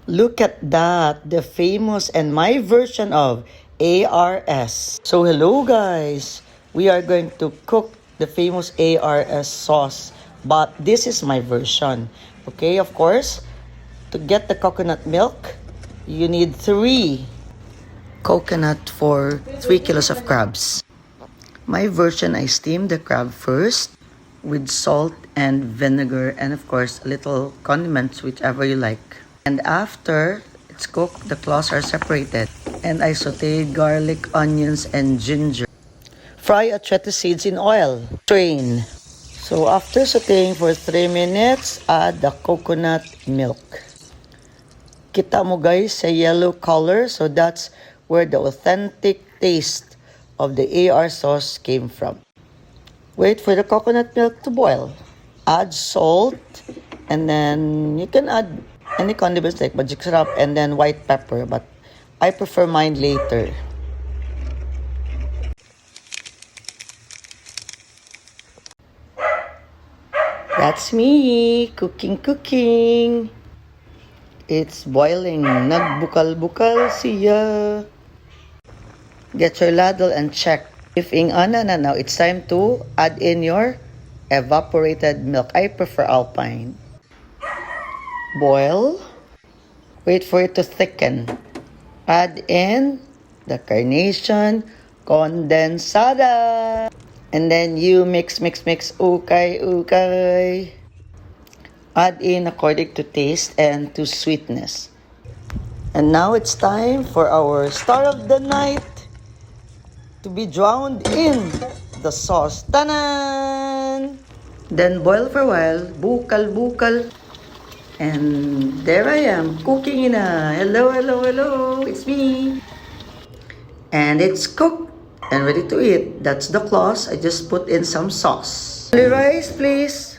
Look at that, the famous and my version of ARS. So hello guys, we are going to cook the famous ARS sauce, but this is my version. Okay, of course, to get the coconut milk, you need 3 coconut for 3 kilos of crabs. My version, I steam the crab first with salt and vinegar and of course a little condiments, whichever you like. And after it's cooked, the claws are separated. And I sauteed garlic, onions, and ginger. Fry achete seeds in oil. Strain. So after sauteing for 3 minutes, add the coconut milk. Kita mo guys sa yellow color, so that's where the authentic taste of the AR sauce came from. Wait for the coconut milk to boil. Add salt, and then you can add any condiments like pakasarap and then white pepper, but I prefer mine later. That's me, cooking. It's boiling. Nagbukal-bukal siya. Get your ladle and check. If ingana na now, it's time to add in your evaporated milk. I prefer alpine. Boil. Wait for it to thicken. Add in the carnation condensada. And then you mix. Okay. Add in according to taste and to sweetness. And now it's time for our star of the night to be drowned in the sauce. Tanan! Then boil for a while. Bukal. And there I am, cooking in a hello, it's me. And it's cooked and ready to eat. That's the claws. I just put in some sauce. Rice, please.